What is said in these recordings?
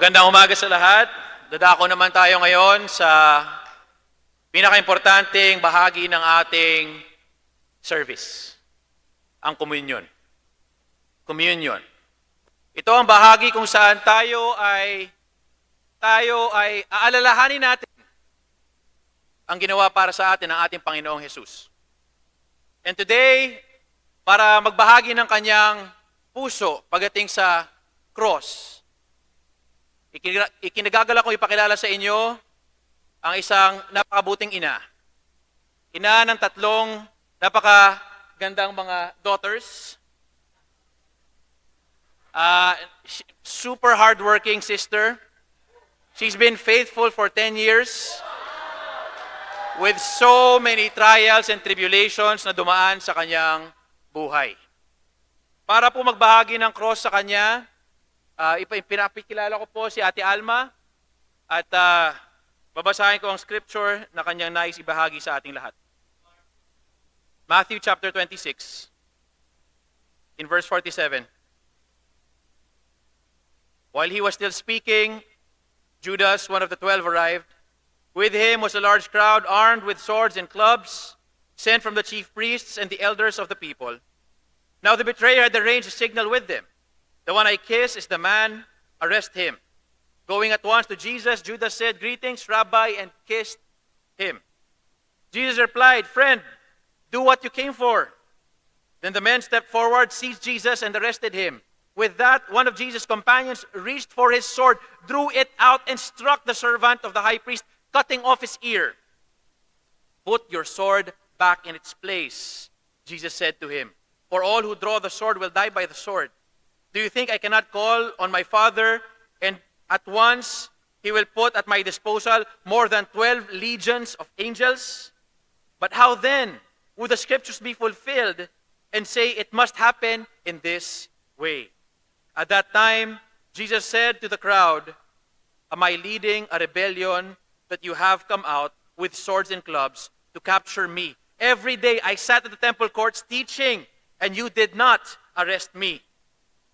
Magandang umaga sa lahat. Dadako naman tayo ngayon sa pinaka-importanting bahagi ng ating service, ang communion. Communion. Ito ang bahagi kung saan tayo ay aalalahanin natin ang ginawa para sa atin ng ating Panginoong Jesus. And today, para magbahagi ng kanyang puso pagdating sa cross, ikinagagala ko ipakilala sa inyo ang isang napakabuting ina. Ina ng tatlong napakagandang mga daughters. Super hardworking sister. She's been faithful for 10 years with so many trials and tribulations na dumaan sa kanyang buhay. Para po magbahagi ng cross sa kanya, pinapikilala ko po si Ate Alma at babasahin ko ang scripture na kanyang nais ibahagi sa ating lahat. Matthew chapter 26, in verse 47. While he was still speaking, Judas, one of the 12, arrived. With him was a large crowd armed with swords and clubs, sent from the chief priests and the elders of the people. Now the betrayer had arranged a signal with them. The one I kiss is the man, arrest him. Going at once to Jesus, Judas said, "Greetings, Rabbi," and kissed him. Jesus replied, "Friend, do what you came for." Then the men stepped forward, seized Jesus, and arrested him. With that, one of Jesus' companions reached for his sword, drew it out, and struck the servant of the high priest, cutting off his ear. "Put your sword back in its place," Jesus said to him. "For all who draw the sword will die by the sword. Do you think I cannot call on my Father, and at once he will put at my disposal more than 12 legions of angels? But how then would the scriptures be fulfilled and say it must happen in this way?" At that time, Jesus said to the crowd, "Am I leading a rebellion that you have come out with swords and clubs to capture me? Every day I sat at the temple courts teaching, and you did not arrest me.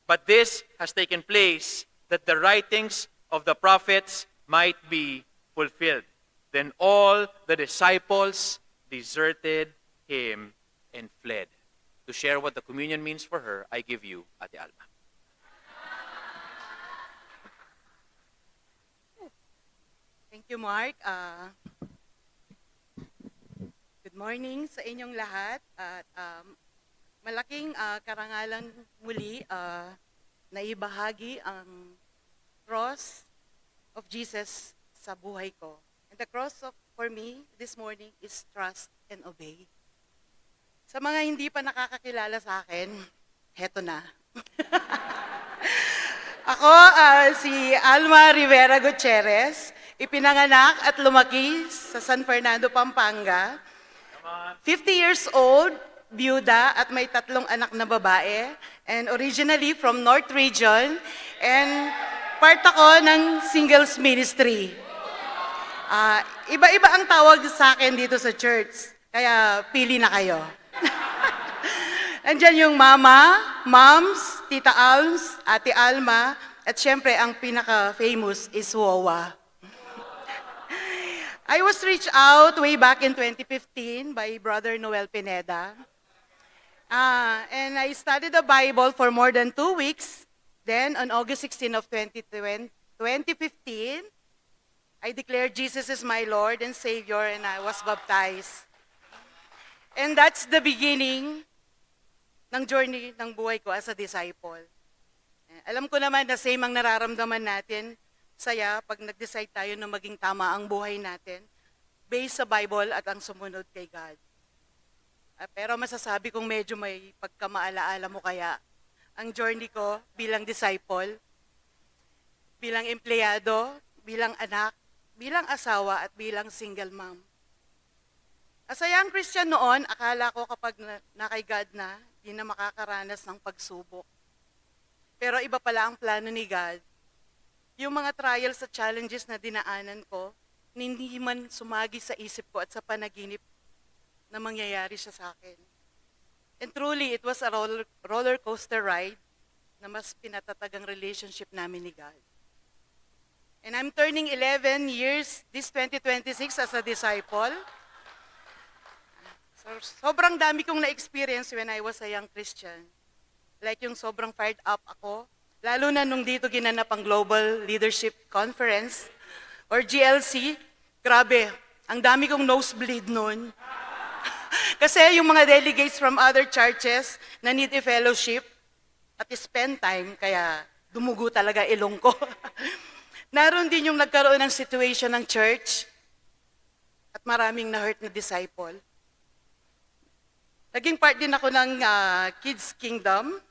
But this has taken place that the writings of the prophets might be fulfilled." Then all the disciples deserted him and fled. To share what the communion means for her, I give you Ate Alma. Thank you, Mark. Good morning sa inyong lahat. At malaking karangalan muli na ibahagi ang cross of Jesus sa buhay ko. And the cross for me this morning is trust and obey. Sa mga hindi pa nakakakilala sa akin, heto na. Ako si Alma Rivera Gutierrez, ipinanganak at lumaki sa San Fernando, Pampanga. 50 years old, byuda at may 3 anak na babae. And originally from North Region. And part ako ng singles ministry. Iba-iba ang tawag sa akin dito sa church. Kaya pili na kayo. Andyan yung mama, moms, tita Alms, ate Alma, at syempre ang pinaka-famous is Wawa. I was reached out way back in 2015 by Brother Noel Pineda. And I studied the Bible for more than 2 weeks. Then on August 16 of 2015, I declared Jesus is my Lord and Savior, and I was baptized. And that's the beginning ng journey ng buhay ko as a disciple. Alam ko naman na same ang nararamdaman natin, saya pag nag-decide tayo na maging tama ang buhay natin based sa Bible at ang sumunod kay God. Pero masasabi kong medyo may pagkamaalaala mo kaya ang journey ko bilang disciple, bilang empleyado, bilang anak, bilang asawa at bilang single mom. As a young Christian noon, akala ko kapag na kay God na, di na makakaranas ng pagsubok. Pero iba pala ang plano ni God. Yung mga trials at challenges na dinaanan ko, hindi man sumagi sa isip ko at sa panaginip na mangyayari siya sa akin. And truly, it was a roller coaster ride na mas pinatatag ang relationship namin ni God. And I'm turning 11 years this 2026 as a disciple. So, sobrang dami kong na-experience when I was a young Christian. Like yung sobrang fired up ako. Lalo na nung dito ginanap ang Global Leadership Conference or GLC. Grabe, ang dami kong nosebleed noon. Kasi yung mga delegates from other churches na need a fellowship at spend time, kaya dumugo talaga ilong ko. Naroon din yung nagkaroon ng situation ng church at maraming na-hurt na disciple. Naging part din ako ng Kids Kingdom.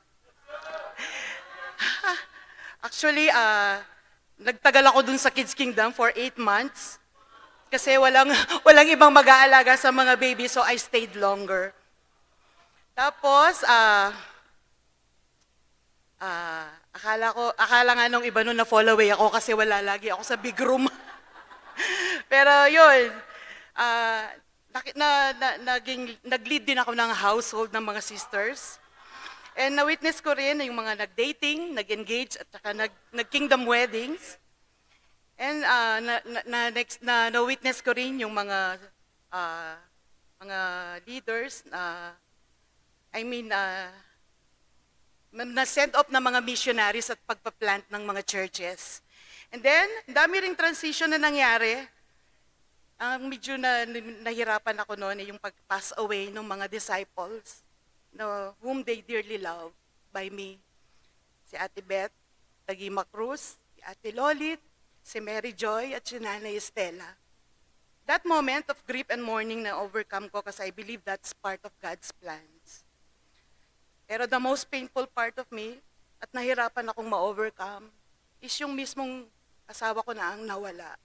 Actually, nagtagal ako dun sa Kids Kingdom for 8 months. Kasi walang ibang mag-aalaga sa mga baby, so I stayed longer. Tapos, akala nga nung iba nun na fall away ako kasi wala lagi ako sa big room. Pero yun, nag-lead din ako ng household ng mga sisters. And na-witness ko rin yung mga nag-dating, nag-engage, at saka nag-kingdom weddings. And na-witness ko rin yung mga leaders na-send off na mga missionaries at pagpa-plant ng mga churches. And then, dami ring transition na nangyari. Ang medyo nahirapan ako noon yung pag-pass away ng mga disciples whom they dearly love by me. Si Ate Beth, Tagima Cruz, si Ate Lolit, si Mary Joy, at si Nanay Estela. That moment of grief and mourning na overcome ko kasi I believe that's part of God's plans. Pero the most painful part of me at nahirapan akong ma-overcome is yung mismong asawa ko na ang nawala.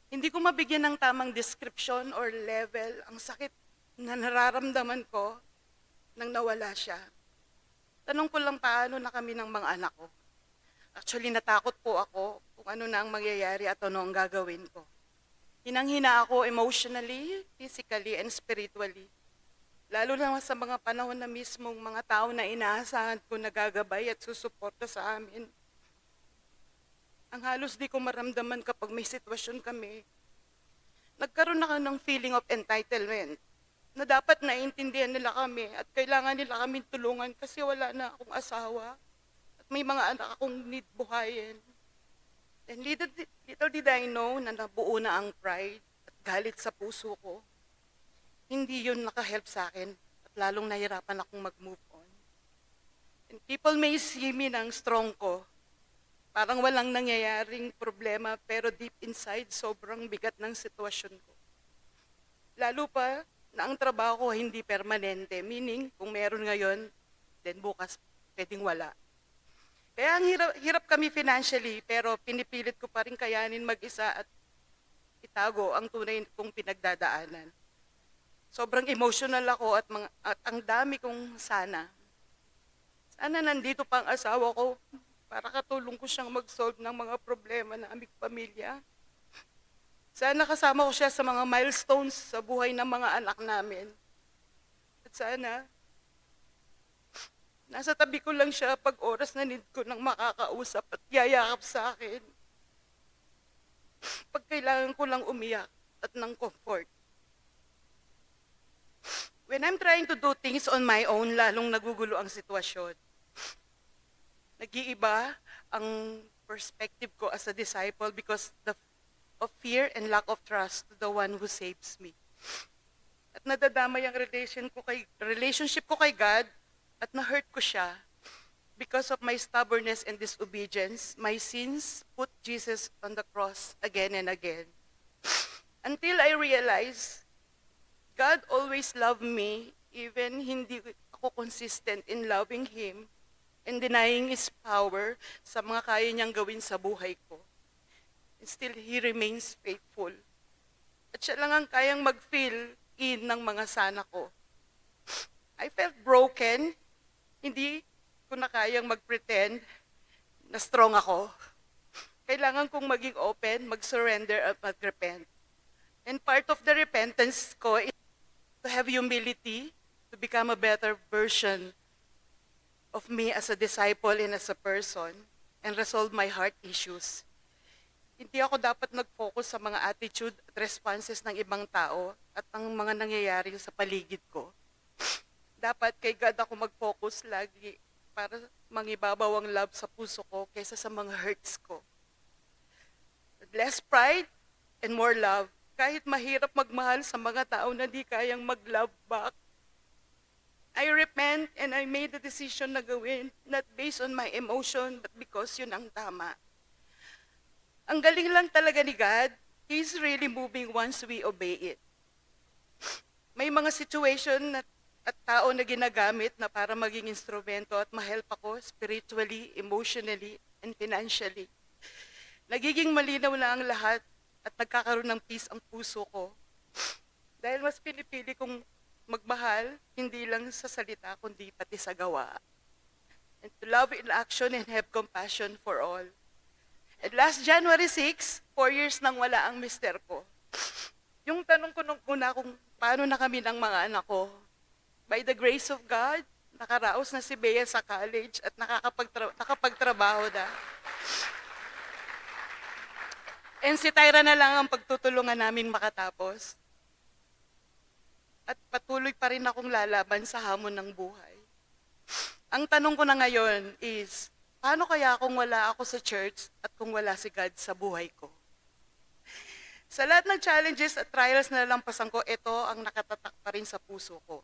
Hindi ko mabigyan ng tamang description or level ang sakit na nararamdaman ko nang nawala siya. Tanong ko lang paano na kami ng mga anak ko. Actually, natakot po ako kung ano na ang mangyayari at ano ang gagawin ko. Hinang-hina ako emotionally, physically, and spiritually. Lalo na sa mga panahon na mismong mga tao na inaasahan ko na gagabay at susuporta sa amin. Ang halos di ko maramdaman kapag may sitwasyon kami. Nagkaroon ako ng feeling of entitlement na dapat naiintindihan nila kami at kailangan nila kami tulungan kasi wala na akong asawa at may mga anak akong need buhayin. And little did I know na nabuo na ang pride at galit sa puso ko. Hindi yun nakahelp sa akin at lalong nahirapan akong mag-move on. And people may see me ng strong ko. Parang walang nangyayaring problema pero deep inside sobrang bigat ng sitwasyon ko. Lalo pa na ang trabaho ko hindi permanente, meaning kung meron ngayon, then bukas pwedeng wala. Kaya ang hirap kami financially pero pinipilit ko pa rin kayanin mag-isa at itago ang tunay kong pinagdadaanan. Sobrang emotional ako at ang dami kong sana. Sana nandito pa ang asawa ko para katulong ko siyang mag-solve ng mga problema na aming pamilya. Sana kasama ko siya sa mga milestones sa buhay ng mga anak namin. At sana, nasa tabi ko lang siya pag oras na need ko ng makakausap at yayakap sa akin. Pag kailangan ko lang umiyak at ng comfort. When I'm trying to do things on my own, lalong nagugulo ang sitwasyon. Nag-iiba ang perspective ko as a disciple because of fear and lack of trust to the one who saves me. At nadadamay ang relationship ko kay God at na-hurt ko siya because of my stubbornness and disobedience. My sins put Jesus on the cross again and again. Until I realized God always loved me even hindi ako consistent in loving Him and denying His power sa mga kaya niyang gawin sa buhay ko. And still, He remains faithful. At siya lang ang kayang mag-fill in ng mga sana ko. I felt broken. Hindi ko na kayang mag-pretend na strong ako. Kailangan kong maging open, mag-surrender at mag-repent. And part of the repentance ko is to have humility, to become a better version of me as a disciple and as a person, and resolve my heart issues. Hindi ako dapat nag-focus sa mga attitude at responses ng ibang tao at ang mga nangyayari sa paligid ko. Dapat kay God ako mag-focus lagi para mangibabaw ang love sa puso ko kaysa sa mga hurts ko. Less pride and more love. Kahit mahirap magmahal sa mga tao na di kayang mag-love back. I repent and I made the decision na gawin, not based on my emotion, but because yun ang tama. Ang galing lang talaga ni God, He's really moving once we obey it. May mga situation at tao na ginagamit na para maging instrumento at ma-help ako spiritually, emotionally, and financially. Nagiging malinaw na ang lahat at nagkakaroon ng peace ang puso ko. Dahil mas pinipili kong magmahal, hindi lang sa salita, kundi pati sa gawa. And to love in action and have compassion for all. And last January 6, 4 years nang wala ang mister ko. Yung tanong ko nung una kung paano na kami ng mga anak ko, by the grace of God, nakaraos na si Bea sa college at nakapagtrabaho na. And si Tyra na lang ang pagtutulungan namin makatapos. At patuloy pa rin akong lalaban sa hamon ng buhay. Ang tanong ko na ngayon is, paano kaya kung wala ako sa church at kung wala si God sa buhay ko? Sa lahat ng challenges at trials na nalampasan ko, ito ang nakatatak pa rin sa puso ko.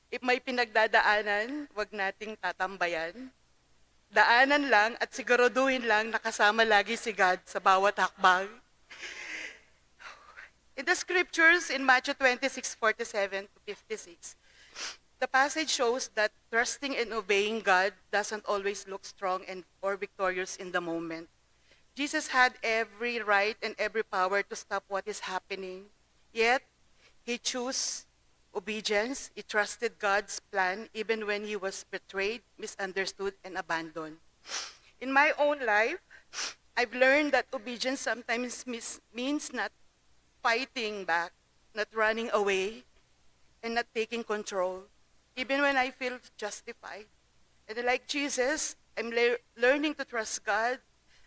If may pinagdadaanan, wag nating tatambayan. Daanan lang at siguraduhin lang nakasama lagi si God sa bawat hakbang. In the scriptures in Matthew 26:47 to 56, the passage shows that trusting and obeying God doesn't always look strong or victorious in the moment. Jesus had every right and every power to stop what is happening, yet He chose obedience. He trusted God's plan even when He was betrayed, misunderstood, and abandoned. In my own life, I've learned that obedience sometimes means not fighting back, not running away, and not taking control, even when I feel justified. And like Jesus, I'm learning to trust God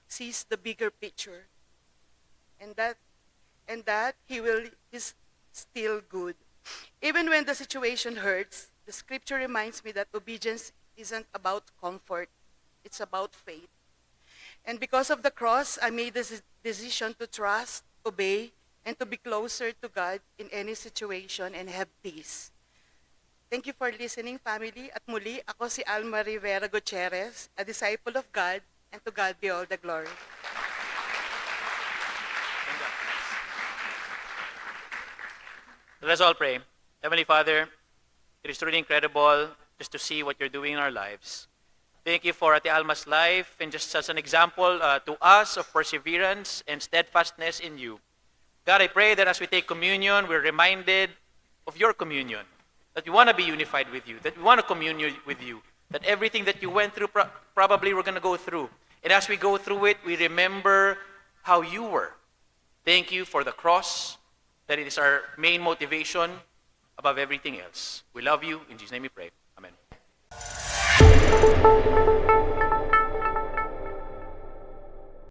sees the bigger picture, and that is still good. Even when the situation hurts, the scripture reminds me that obedience isn't about comfort, it's about faith. And because of the cross, I made this decision to trust, obey, and to be closer to God in any situation and have peace. Thank you for listening, family. At muli, ako si Alma Rivera Gutierrez, a disciple of God, and to God be all the glory. Let us all pray. Heavenly Father, it is truly incredible just to see what you're doing in our lives. Thank you for Ate Alma's life and just as an example to us of perseverance and steadfastness in you. God, I pray that as we take communion, we're reminded of your communion, that we want to be unified with you, that we want to commune with you, that everything that you went through, probably we're going to go through. And as we go through it, we remember how you were. Thank you for the cross, that it is our main motivation above everything else. We love you. In Jesus' name we pray. Amen.